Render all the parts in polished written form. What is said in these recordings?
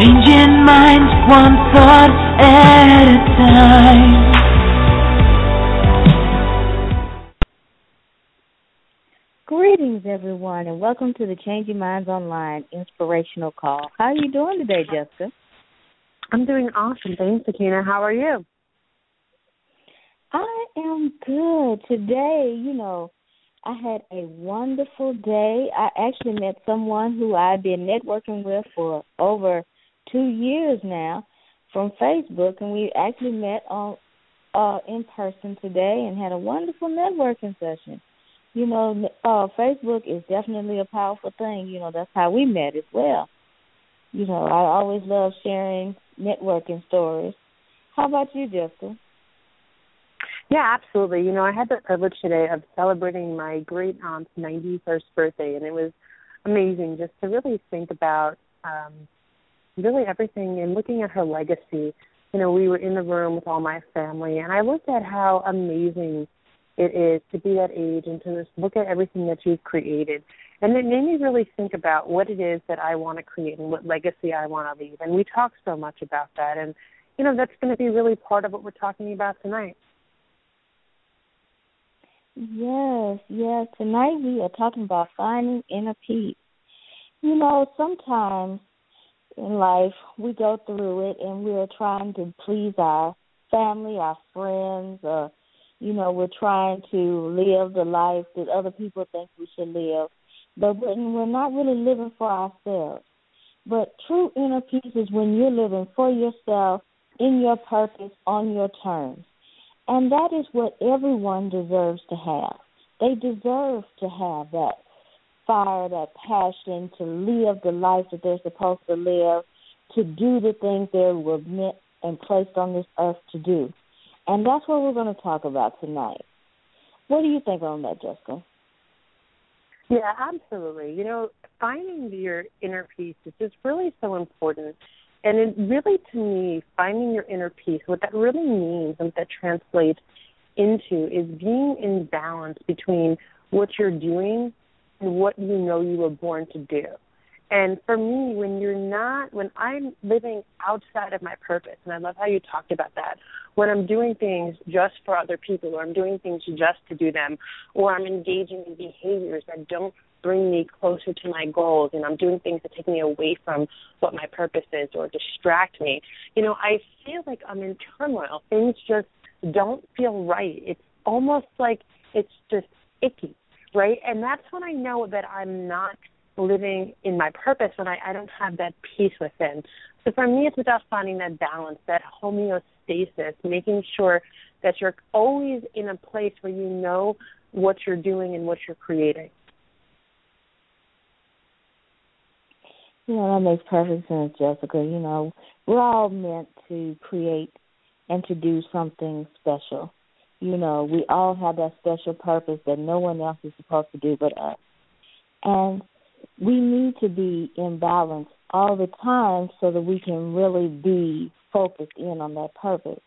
Changing minds one thought at a time. Greetings, everyone, and welcome to the Changing Minds Online Inspirational Call. How are you doing today, Jessica? I'm doing awesome. Thanks, Akina. How are you? I am good. Today, I had a wonderful day. I actually met someone who I've been networking with for over 2 years now from Facebook, and we actually met on in person today and had a wonderful networking session. Facebook is definitely a powerful thing. That's how we met as well. I always love sharing networking stories. How about you, Jessica? Yeah, absolutely. I had the privilege today of celebrating my great aunt's 91st birthday, and it was amazing just to really think about really everything and looking at her legacy. We were in the room with all my family, and I looked at how amazing it is to be that age and to just look at everything that you've created. And it made me really think about what it is that I want to create and what legacy I want to leave. And we talk so much about that. And, that's going to be really part of what we're talking about tonight. Yes. Tonight we are talking about finding inner peace. Sometimes in life we go through it and we're trying to please our family, our friends, we're trying to live the life that other people think we should live, but we're not really living for ourselves. But true inner peace is when you're living for yourself, in your purpose, on your terms. And that is what everyone deserves to have. They deserve to have that fire, that passion to live the life that they're supposed to live, to do the things they were meant and placed on this earth to do. And that's what we're going to talk about tonight. What do you think on that, Jessica? Yeah, absolutely. Finding your inner peace is just really so important. And it really, to me, finding your inner peace, what that really means and what that translates into is being in balance between what you're doing and what you know you were born to do. And for me, when I'm living outside of my purpose, and I love how you talked about that, when I'm doing things just for other people, or I'm doing things just to do them, or I'm engaging in behaviors that don't bring me closer to my goals, and I'm doing things that take me away from what my purpose is or distract me, I feel like I'm in turmoil. Things just don't feel right. It's almost like it's just icky, right? And that's when I know that I'm not living in my purpose, when I don't have that peace within. So for me, it's about finding that balance, that homeostasis, making sure that you're always in a place where you know what you're doing and what you're creating. That makes perfect sense, Jessica. We're all meant to create and to do something special. We all have that special purpose that no one else is supposed to do but us. And we need to be in balance all the time so that we can really be focused in on that purpose.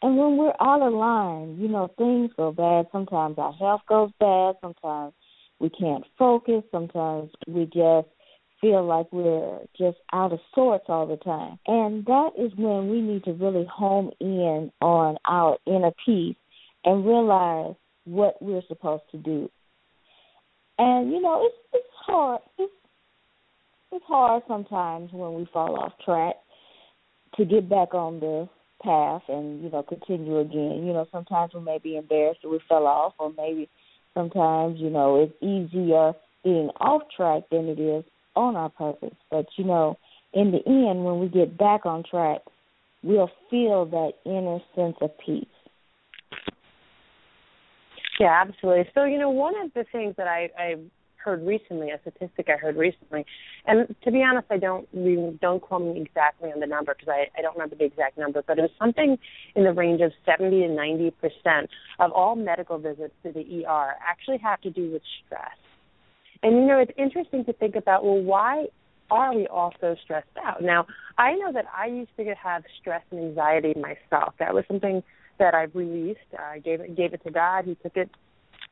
And when we're all aligned, things go bad. Sometimes our health goes bad. Sometimes we can't focus. Sometimes we just feel like we're just out of sorts all the time. And that is when we need to really home in on our inner peace and realize what we're supposed to do. And, it's hard. It's hard sometimes when we fall off track to get back on the path and, continue again. Sometimes we may be embarrassed that we fell off, or maybe sometimes, it's easier being off track than it is on our purpose. But, in the end, when we get back on track, we'll feel that inner sense of peace. Yeah, absolutely. So, one of the things that I heard recently, a statistic I heard recently, and to be honest, don't quote me exactly on the number because I don't remember the exact number, but it was something in the range of 70 to 90% of all medical visits to the ER actually have to do with stress. And, it's interesting to think about, well, why are we all so stressed out? Now, I know that I used to have stress and anxiety myself. That was something that I've released. I gave it to God. He took it.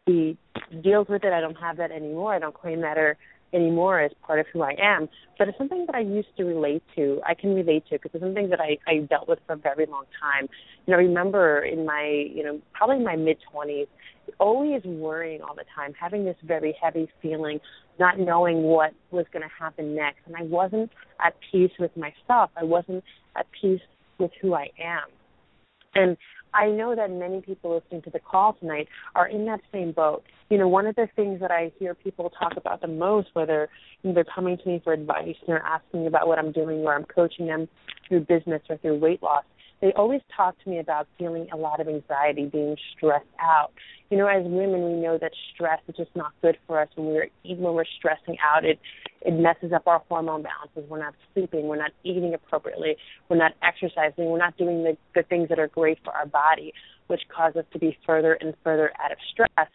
He deals with it. I don't have that anymore. I don't claim that or anymore as part of who I am, but it's something that I used to relate to. I can relate to because it's something that I dealt with for a very long time. I remember in my, probably my mid-20s, always worrying all the time, having this very heavy feeling, not knowing what was going to happen next. And I wasn't at peace with myself. I wasn't at peace with who I am. And I know that many people listening to the call tonight are in that same boat. One of the things that I hear people talk about the most, whether they're coming to me for advice, they're asking about what I'm doing, or I'm coaching them through business or through weight loss, they always talk to me about feeling a lot of anxiety, being stressed out. As women, we know that stress is just not good for us. Even when we're stressing out, it messes up our hormone balances. We're not sleeping. We're not eating appropriately. We're not exercising. We're not doing the things that are great for our body, which cause us to be further and further out of stress.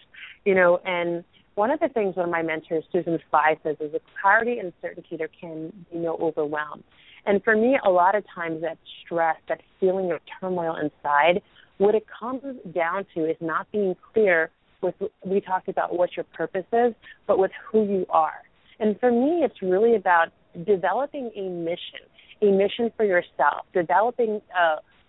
And one of the things one of my mentors, Susan Fly, says is with clarity and certainty, there can be no overwhelm. And for me, a lot of times that stress, that feeling of turmoil inside, what it comes down to is not being clear with, we talked about what your purpose is, but with who you are. And for me, it's really about developing a mission for yourself, developing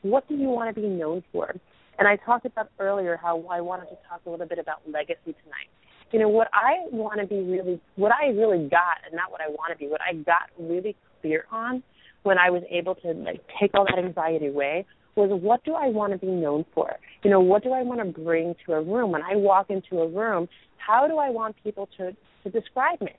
what do you want to be known for. And I talked about earlier how I wanted to talk a little bit about legacy tonight. What I want to be really, what I really got, and not what I want to be, what I got really clear on when I was able to take all that anxiety away was, what do I want to be known for? What do I want to bring to a room? When I walk into a room, how do I want people to describe me?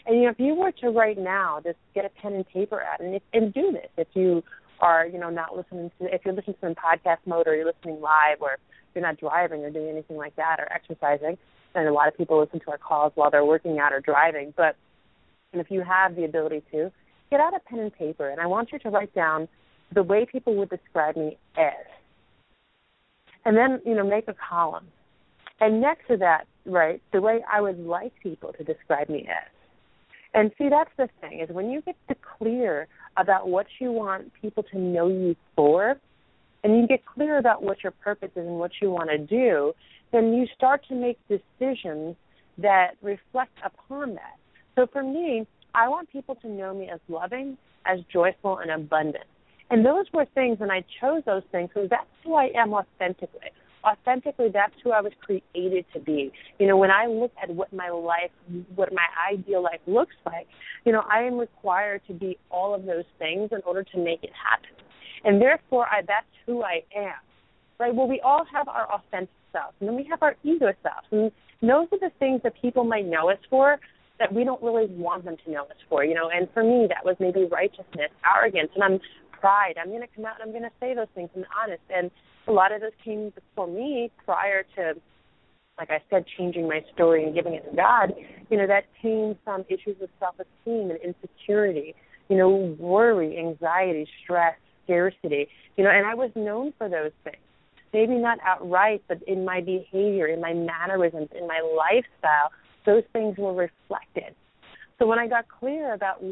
And, if you were to right now just get a pen and paper out and do this, if you are, not listening to, if you're listening to in podcast mode, or you're listening live, or you're not driving or doing anything like that, or exercising, and a lot of people listen to our calls while they're working out or driving, but if you have the ability to, get out a pen and paper, and I want you to write down the way people would describe me as. And then, make a column. And next to that, right, the way I would like people to describe me as. And see, that's the thing, is when you get clear about what you want people to know you for, and you get clear about what your purpose is and what you want to do, then you start to make decisions that reflect upon that. So for me, I want people to know me as loving, as joyful, and abundant. And those were things, and I chose those things because that's who I am authentically. Authentically, that's who I was created to be. When I look at what my ideal life looks like, I am required to be all of those things in order to make it happen. And therefore, that's who I am. Right? Well, we all have our authentic self, and then we have our ego self. And those are the things that people might know us for that we don't really want them to know us for. And for me, that was maybe righteousness, arrogance, and pride. I'm going to come out and I'm going to say those things and honest. And a lot of those came before me prior to, like I said, changing my story and giving it to God. That came from issues of self-esteem and insecurity, worry, anxiety, stress, scarcity, and I was known for those things. Maybe not outright, but in my behavior, in my mannerisms, in my lifestyle, those things were reflected. So when I got clear about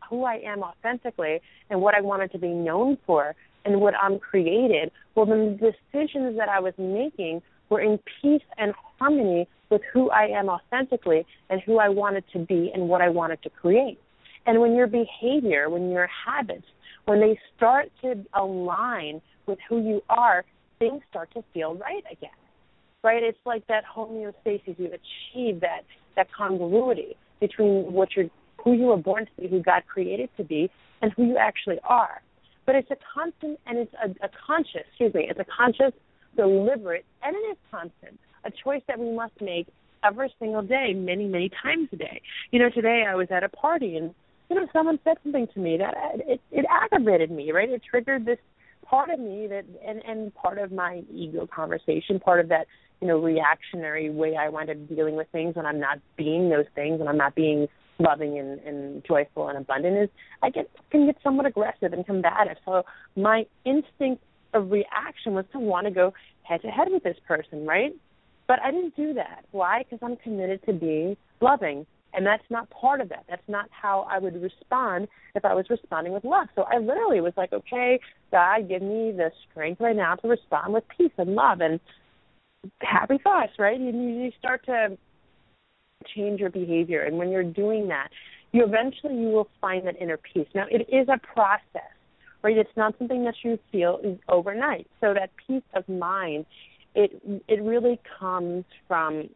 who I am authentically and what I wanted to be known for and what I'm created, well, then the decisions that I was making were in peace and harmony with who I am authentically and who I wanted to be and what I wanted to create. And when your behavior, when your habits, when they start to align with who you are, things start to feel right again. Right? It's like that homeostasis. You achieve that congruity between who you were born to be, who God created to be, and who you actually are. But it's a constant, and it's a conscious, deliberate, and it is constant, a choice that we must make every single day, many, many times a day. Today I was at a party, and, someone said something to me that it aggravated me, right? It triggered this part of me that, and part of my ego conversation, part of that, reactionary way I wind up dealing with things when I'm not being those things and I'm not being loving and joyful and abundant, is I can get somewhat aggressive and combative. So my instinct of reaction was to want to go head-to-head with this person, right? But I didn't do that. Why? Because I'm committed to being loving, and that's not part of that. That's not how I would respond if I was responding with love. So I literally was like, okay, God, give me the strength right now to respond with peace and love and happy thoughts, right? You start to change your behavior, and when you're doing that, you will find that inner peace. Now, it is a process, right? It's not something that you feel is overnight. So that peace of mind, it really comes from,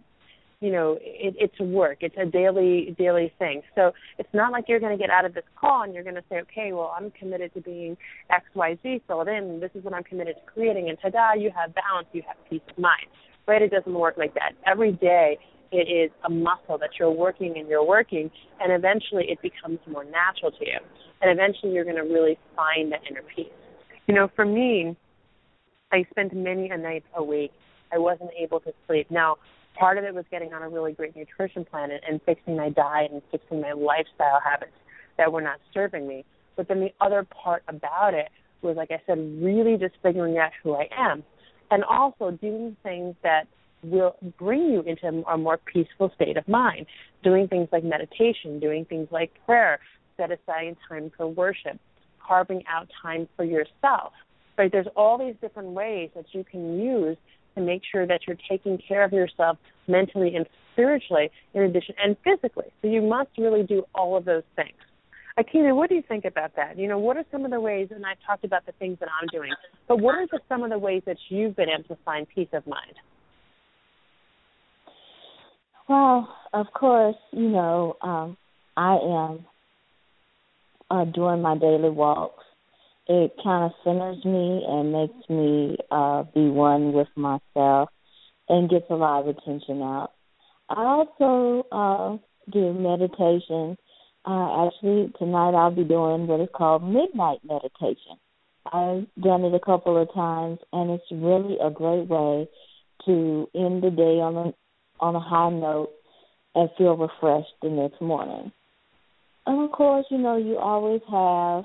it's work. It's a daily thing. So it's not like you're going to get out of this call and you're going to say, okay, well, I'm committed to being X, Y, Z filled in. This is what I'm committed to creating. And ta-da, you have balance. You have peace of mind, right? It doesn't work like that. Every day it is a muscle that you're working, and eventually it becomes more natural to you. And eventually you're going to really find that inner peace. For me, I spent many a night awake. I wasn't able to sleep. Now, part of it was getting on a really great nutrition plan and fixing my diet and fixing my lifestyle habits that were not serving me. But then the other part about it was, like I said, really just figuring out who I am, and also doing things that will bring you into a more peaceful state of mind, doing things like meditation, doing things like prayer, set aside time for worship, carving out time for yourself. Right? There's all these different ways that you can use to make sure that you're taking care of yourself mentally and spiritually, in addition, and physically. So you must really do all of those things. Akina, what do you think about that? What are some of the ways, and I've talked about the things that I'm doing, but what are some of the ways that you've been able to find peace of mind? Well, of course, I am doing my daily walks. It kind of centers me and makes me be one with myself and gets a lot of attention out. I also do meditation. Actually, tonight I'll be doing what is called midnight meditation. I've done it a couple of times, and it's really a great way to end the day on a high note and feel refreshed the next morning. And, of course, you always have,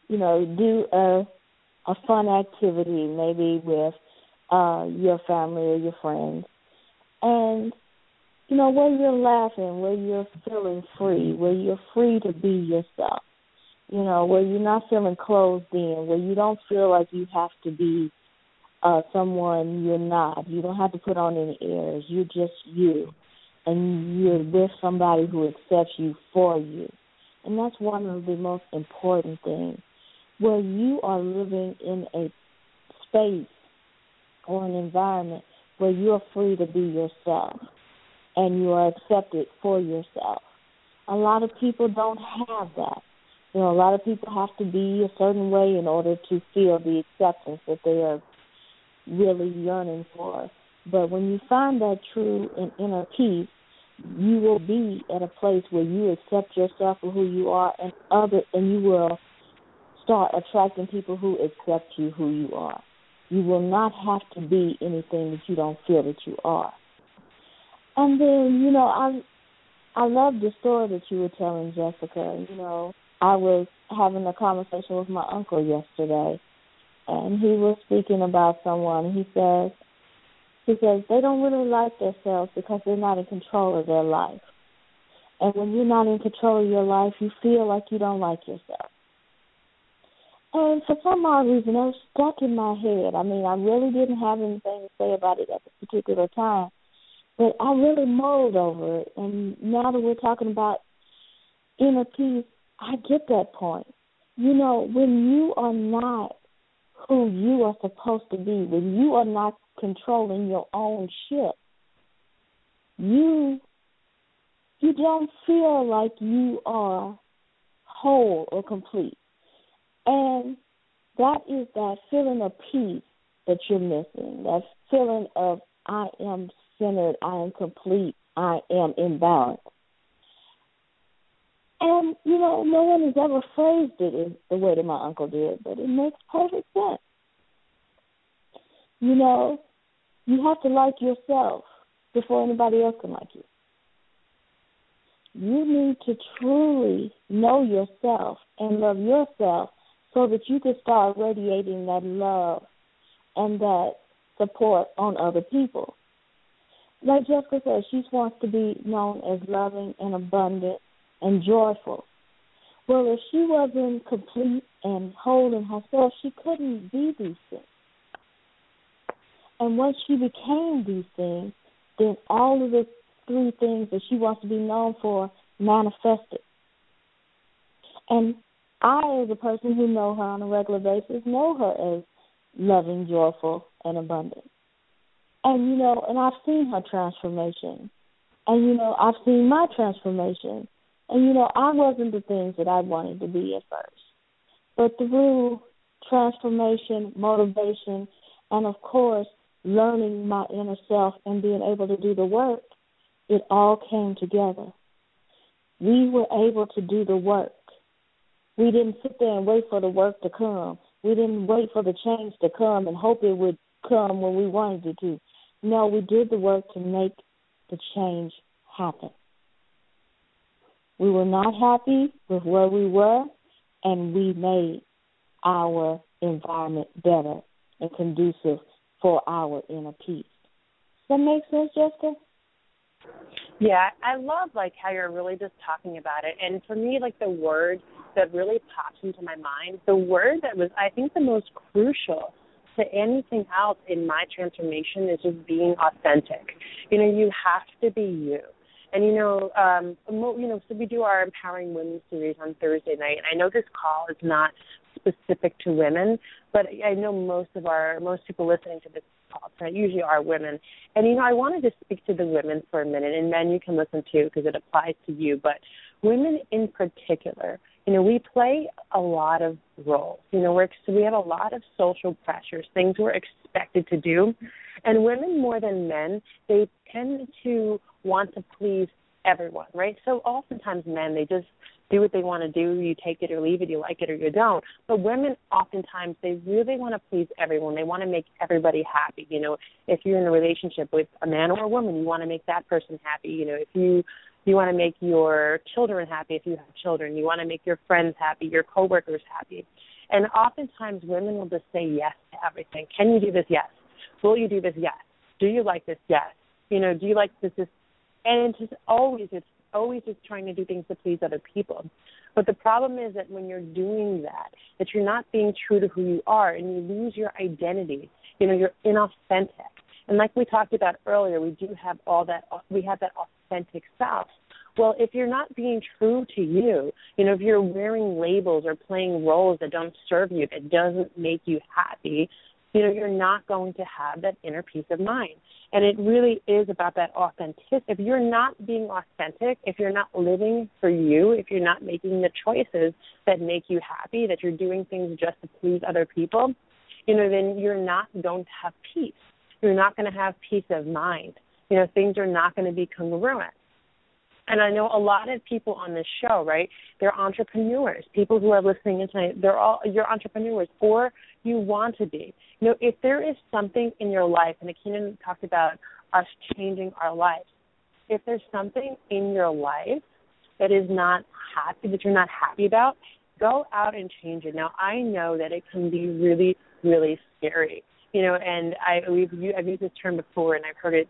do a fun activity, maybe with your family or your friends. And, where you're laughing, where you're feeling free, where you're free to be yourself, where you're not feeling closed in, where you don't feel like you have to be someone you're not. You don't have to put on any airs. You're just you. And you're with somebody who accepts you for you. And that's one of the most important things, where you are living in a space or an environment where you're free to be yourself and you are accepted for yourself. A lot of people don't have that. A lot of people have to be a certain way in order to feel the acceptance that they are really yearning for. But when you find that true and inner peace, you will be at a place where you accept yourself for who you are, and you will start attracting people who accept you who you are. You will not have to be anything that you don't feel that you are. And then, I love the story that you were telling, Jessica. I was having a conversation with my uncle yesterday, and he was speaking about someone. He says they don't really like themselves because they're not in control of their life. And when you're not in control of your life, you feel like you don't like yourself. And for some odd reason, that was stuck in my head. I mean, I really didn't have anything to say about it at this particular time, but I really mulled over it. And now that we're talking about inner peace, I get that point. When you are not who you are supposed to be, when you are not controlling your own ship, you don't feel like you are whole or complete. And that is that feeling of peace that you're missing, that feeling of I am centered, I am complete, I am in balance. And, no one has ever phrased it in the way that my uncle did, but it makes perfect sense. You have to like yourself before anybody else can like you. You need to truly know yourself and love yourself so that you can start radiating that love and that support on other people. Like Jessica said, she wants to be known as loving and abundant and joyful. Well, if she wasn't complete and whole in herself, she couldn't be these things. And once she became these things, then all of the three things that she wants to be known for manifested. And I, as a person who know her on a regular basis, know her as loving, joyful, and abundant. And, and I've seen her transformation. And, I've seen my transformation. And, I wasn't the things that I wanted to be at first. But through transformation, motivation, and, of course, learning my inner self and being able to do the work, it all came together. We were able to do the work. We didn't sit there and wait for the work to come. We didn't wait for the change to come and hope it would come when we wanted it to. No, we did the work to make the change happen. We were not happy with where we were, and we made our environment better and conducive for our inner peace. Does that make sense, Jessica? Yeah, I love how you're really just talking about it. And for me, the word that really pops into my mind, the word that was, I think, the most crucial to anything else in my transformation is just being authentic. You have to be you. And, so we do our Empowering Women series on Thursday night. And I know this call is not specific to women, but I know most people listening to this call tonight usually are women. And, I wanted to speak to the women for a minute, and men you can listen to because it applies to you. But women in particular, we play a lot of roles. We have a lot of social pressures, things we're expected to do. And women more than men, they tend to want to please everyone, right? So oftentimes men, they just do what they want to do. You take it or leave it, you like it or you don't. But women, oftentimes, they really want to please everyone. They want to make everybody happy. If you're in a relationship with a man or a woman, you want to make that person happy. If you want to make your children happy, if you have children, you want to make your friends happy, your coworkers happy. And oftentimes women will just say yes to everything. Can you do this? Yes. Will you do this? Yes. Do you like this? Yes. Do you like this? And it's always just trying to do things to please other people. But the problem is that when you're doing that you're not being true to who you are, and you lose your identity. You're inauthentic. And like we talked about earlier, we have that authentic self. Well, if you're not being true to you, if you're wearing labels or playing roles that don't serve you, that doesn't make you happy, you're not going to have that inner peace of mind. And it really is about that authenticity. If you're not being authentic, if you're not living for you, if you're not making the choices that make you happy, that you're doing things just to please other people, then you're not going to have peace. You're not going to have peace of mind. Things are not going to be congruent. And I know a lot of people on this show, right, they're entrepreneurs. People who are listening in tonight, you're entrepreneurs, or you want to be. If there is something in your life, and Akina talked about us changing our lives, if there's something in your life that is not happy, that you're not happy about, go out and change it. Now, I know that it can be really, really scary. And I've used this term before, and I've heard it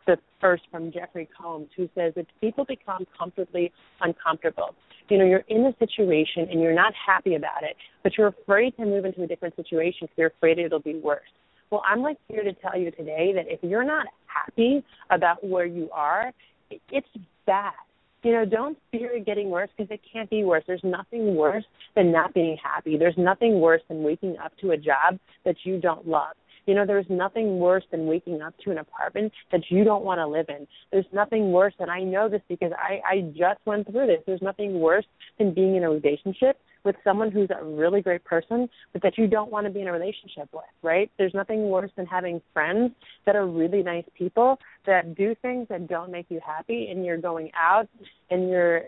the first from Jeffrey Combs, who says that people become comfortably uncomfortable. You're in a situation and you're not happy about it, but you're afraid to move into a different situation because you're afraid it'll be worse. Well, I'm here to tell you today that if you're not happy about where you are, it's bad. Don't fear it getting worse, because it can't be worse. There's nothing worse than not being happy. There's nothing worse than waking up to a job that you don't love. There's nothing worse than waking up to an apartment that you don't want to live in. There's nothing worse, and I know this because I just went through this. There's nothing worse than being in a relationship with someone who's a really great person, but that you don't want to be in a relationship with, right? There's nothing worse than having friends that are really nice people that do things that don't make you happy, and you're going out and you're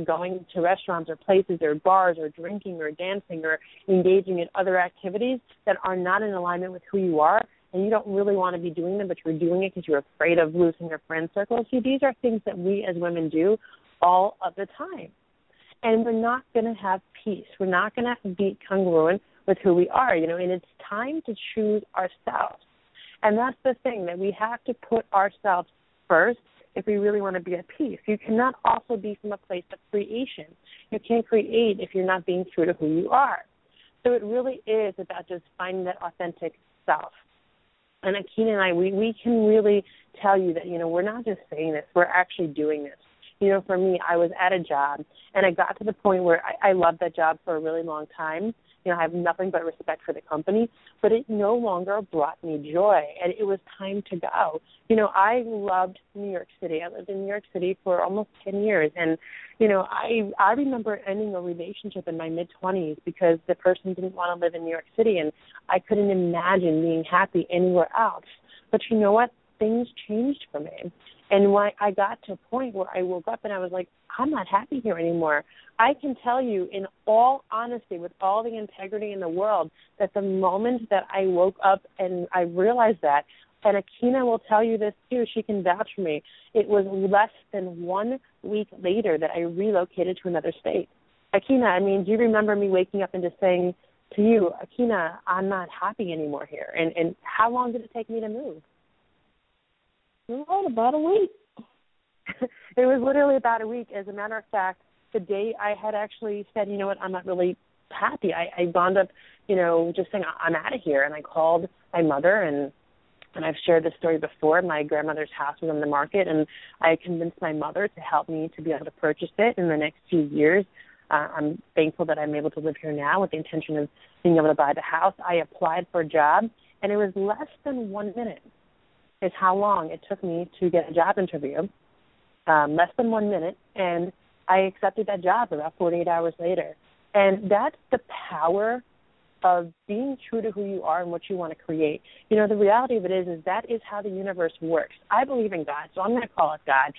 going to restaurants or places or bars or drinking or dancing or engaging in other activities that are not in alignment with who you are, and you don't really want to be doing them, but you're doing it because you're afraid of losing your friend circle. See, these are things that we as women do all of the time. And we're not going to have peace. We're not going to be congruent with who we are, and it's time to choose ourselves. And that's the thing, that we have to put ourselves first if we really want to be at peace. You cannot also be from a place of creation. You can't create if you're not being true to who you are. So it really is about just finding that authentic self. And Akina and I, we can really tell you that, we're not just saying this, we're actually doing this. For me, I was at a job, and I got to the point where I loved that job for a really long time. I have nothing but respect for the company, but it no longer brought me joy, and it was time to go. I loved New York City. I lived in New York City for almost 10 years, and, I remember ending a relationship in my mid-20s because the person didn't want to live in New York City, and I couldn't imagine being happy anywhere else. But you know what? Things changed for me. And when I got to a point where I woke up and I was like, I'm not happy here anymore. I can tell you in all honesty, with all the integrity in the world, that the moment that I woke up and I realized that, and Akina will tell you this too, she can vouch for me, it was less than 1 week later that I relocated to another state. Akina, do you remember me waking up and just saying to you, Akina, I'm not happy anymore here? And how long did it take me to move? About a week. It was literally about a week. As a matter of fact, the day I had actually said, you know what, I'm not really happy, I wound up, just saying, I'm out of here. And I called my mother, and I've shared this story before. My grandmother's house was on the market, and I convinced my mother to help me to be able to purchase it in the next few years. I'm thankful that I'm able to live here now with the intention of being able to buy the house. I applied for a job, and it was less than 1 minute is how long it took me to get a job interview, less than 1 minute, and I accepted that job about 48 hours later. And that's the power of being true to who you are and what you want to create. The reality of it is that is how the universe works. I believe in God, so I'm going to call it God.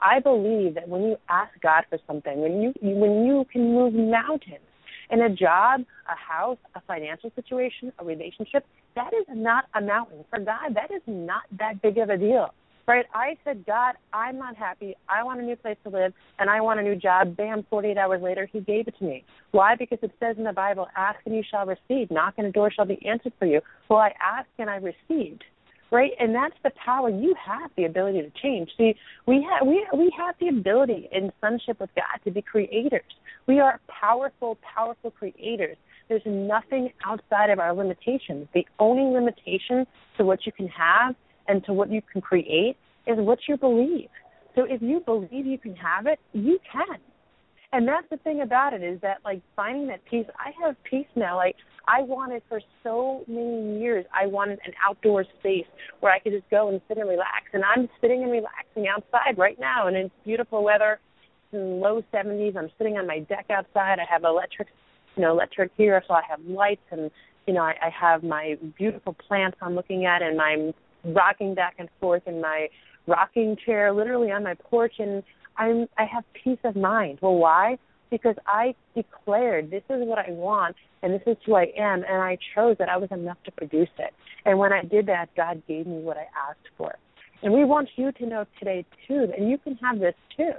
I believe that when you ask God for something, when you can move mountains, in a job, a house, a financial situation, a relationship, that is not a mountain. For God, that is not that big of a deal, right? I said, God, I'm not happy. I want a new place to live, and I want a new job. Bam, 48 hours later, he gave it to me. Why? Because it says in the Bible, ask and you shall receive. Knock and the door shall be answered for you. Well, I asked and I received, right? And that's the power. You have the ability to change. See, we have the ability in sonship with God to be creators. We are powerful, powerful creators. There's nothing outside of our limitations. The only limitation to what you can have and to what you can create is what you believe. So if you believe you can have it, you can. And that's the thing about it, is that, finding that peace. I have peace now. I wanted for so many years, I wanted an outdoor space where I could just go and sit and relax. And I'm sitting and relaxing outside right now, and it's beautiful weather. In low 70s. I'm sitting on my deck outside. I have electric here, so I have lights, and I have my beautiful plants I'm looking at, and I'm rocking back and forth in my rocking chair, literally on my porch, and I have peace of mind. Well, why? Because I declared this is what I want, and this is who I am, and I chose that I was enough to produce it. And when I did that, God gave me what I asked for. And we want you to know today too that you can have this too.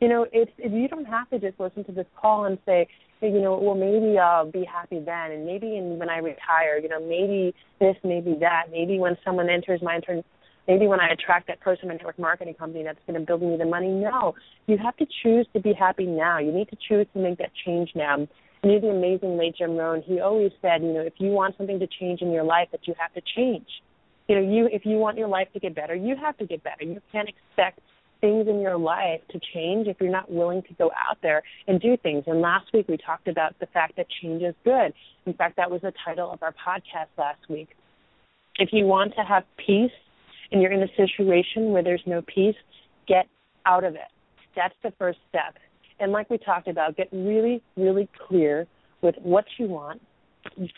You don't have to just listen to this call and say, well, maybe I'll be happy then, and maybe when I retire, maybe this, maybe that, maybe when someone enters my intern, maybe when I attract that person in my network marketing company that's going to build me the money. No, you have to choose to be happy now. You need to choose to make that change now. And you're the amazing late Jim Rohn. He always said, if you want something to change in your life, that you have to change. If you want your life to get better, you have to get better. You can't expect things in your life to change if you're not willing to go out there and do things. And last week we talked about the fact that change is good. In fact, that was the title of our podcast last week. If you want to have peace and you're in a situation where there's no peace, get out of it. That's the first step. And like we talked about, get really, really clear with what you want.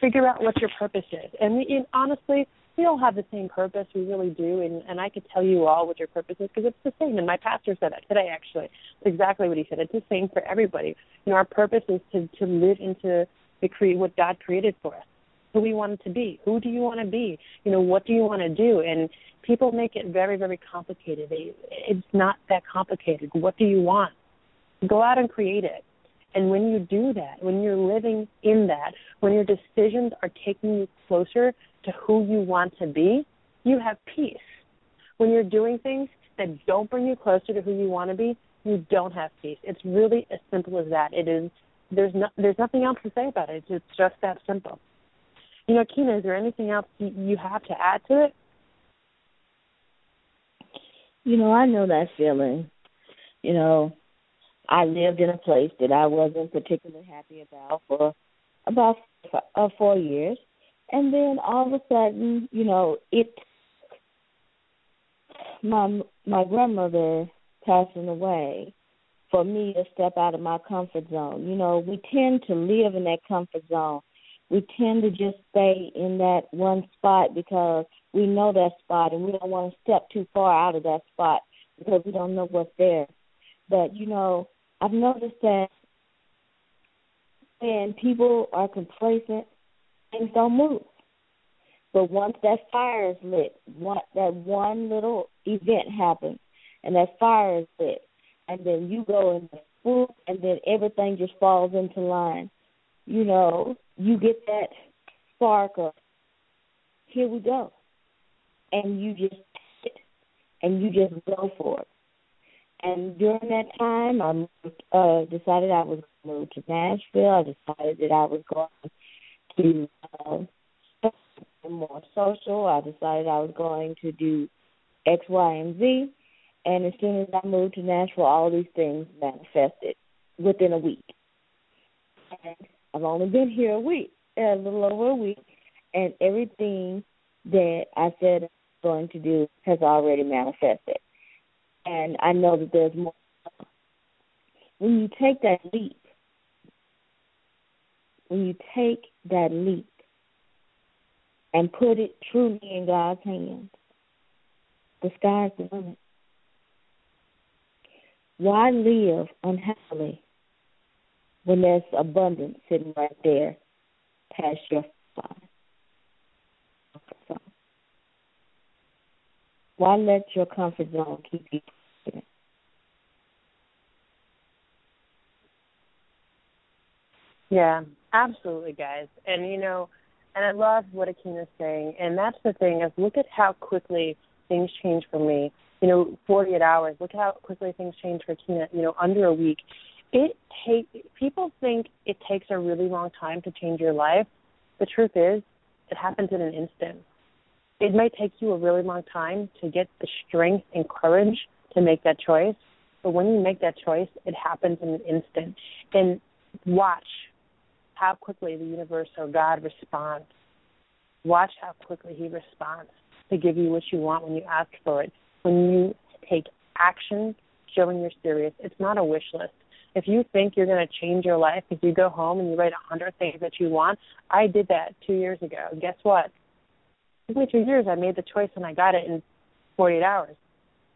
Figure out what your purpose is. And honestly, we all have the same purpose. We really do. And I could tell you all what your purpose is because it's the same. And my pastor said that today, actually. It's exactly what he said. It's the same for everybody. Our purpose is to live into what God created for us, who we want to be. Who do you want to be? What do you want to do? And people make it very, very complicated. It's not that complicated. What do you want? Go out and create it. And when you do that, when you're living in that, when your decisions are taking you closer to who you want to be, you have peace. When you're doing things that don't bring you closer to who you want to be, you don't have peace. It's really as simple as that. It is. There's nothing else to say about it. It's just that simple. Kina, is there anything else you have to add to it? I know that feeling. You know, I lived in a place that I wasn't particularly happy about for about 4 years. And then all of a sudden, you know, my grandmother passing away for me to step out of my comfort zone. You know, we tend to live in that comfort zone. We tend to just stay in that one spot because we know that spot and we don't want to step too far out of that spot because we don't know what's there. But, you know, I've noticed that when people are complacent, things don't move. But once that fire is lit, that one little event happens, and that fire is lit, and then you go in the swoop, and then everything just falls into line. You know, you get that spark of, here we go. And you just hit, and you just go for it. And during that time, I decided I was going to move to Nashville. I decided that I was going to be more social. I decided I was going to do X, Y, and Z. And as soon as I moved to Nashville, all these things manifested within a week. And I've only been here a week, a little over a week, and everything that I said I was going to do has already manifested. And I know that there's more. When you take that leap, and put it truly in God's hands, the sky's the limit. Why live unhappily when there's abundance sitting right there past your side? Why let your comfort zone keep you there? Yeah, absolutely, guys. And, you know, and I love what Akina's saying. And that's the thing is look at how quickly things change for me. You know, 48 hours. Look at how quickly things change for Akina, you know, under a week. People think it takes a really long time to change your life. The truth is it happens in an instant. It may take you a really long time to get the strength and courage to make that choice. But when you make that choice, it happens in an instant. And watch how quickly the universe or God responds. Watch how quickly he responds to give you what you want when you ask for it. When you take action showing you're serious, it's not a wish list. If you think you're going to change your life, if you go home and you write 100 things that you want, I did that 2 years ago. Guess what? It took me 2 years. I made the choice and I got it in 48 hours.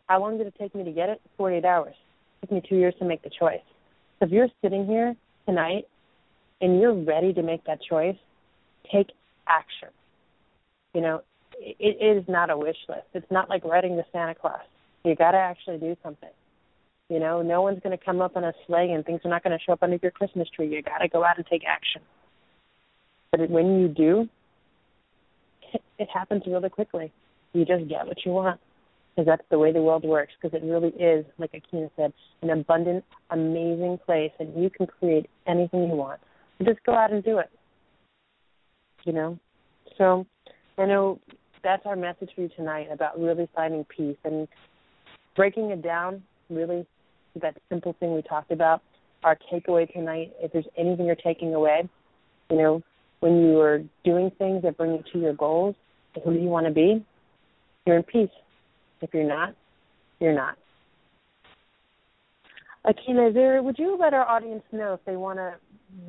How long did it take me to get it? 48 hours. It took me 2 years to make the choice. So if you're sitting here tonight and you're ready to make that choice, take action. You know, it is not a wish list. It's not like writing to Santa Claus. You got to actually do something. You know, no one's going to come up on a sleigh and things are not going to show up under your Christmas tree. You got to go out and take action. But when you do, it happens really quickly. You just get what you want because that's the way the world works, because it really is, like Akina said, an abundant, amazing place, and you can create anything you want. So just go out and do it, you know. So I know that's our message for you tonight about really finding peace and breaking it down, really, that simple thing we talked about. Our takeaway tonight, if there's anything you're taking away, you know, when you are doing things that bring you to your goals, who you want to be, you're in peace. If you're not, you're not. Akina, would you let our audience know if they want to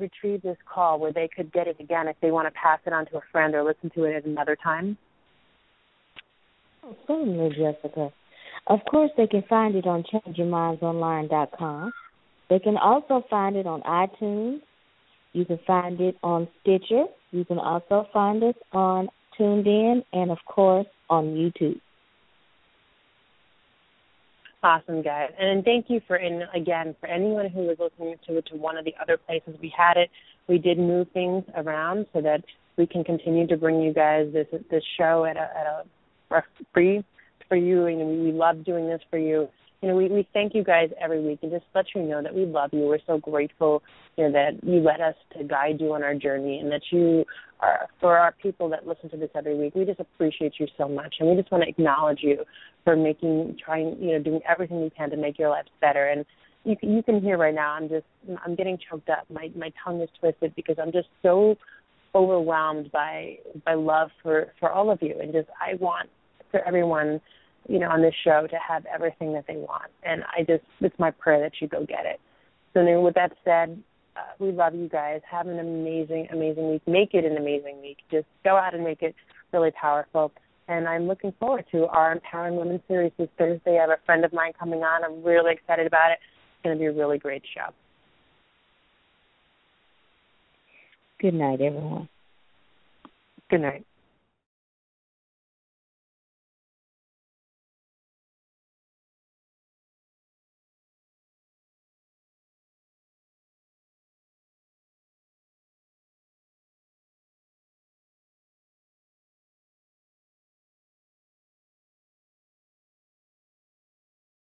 retrieve this call where they could get it again, if they want to pass it on to a friend or listen to it at another time? Oh, certainly, Jessica. Of course, they can find it on changeyourmindsonline.com. They can also find it on iTunes. You can find it on Stitcher. You can also find us on TuneIn and, of course, on YouTube. Awesome, guys. And thank you for anyone who was listening to it to one of the other places we had it. We did move things around so that we can continue to bring you guys this show at a free for you, and we love doing this for you. You know, we thank you guys every week and just let you know that we love you. We're so grateful, you know, that you let us to guide you on our journey, and that you are, for our people that listen to this every week, we just appreciate you so much, and we just want to acknowledge you for doing everything we can to make your lives better. And you can hear right now, I'm getting choked up. My tongue is twisted because I'm just so overwhelmed by love for all of you, and just I want for everyone, on this show to have everything that they want, and it's my prayer that you go get it. So now, with that said, we love you guys. Have an amazing, amazing week. Make it an amazing week. Just go out and make it really powerful. And I'm looking forward to our Empowering Women series this Thursday. I have a friend of mine coming on. I'm really excited about it. It's going to be a really great show. Good night, everyone. Good night.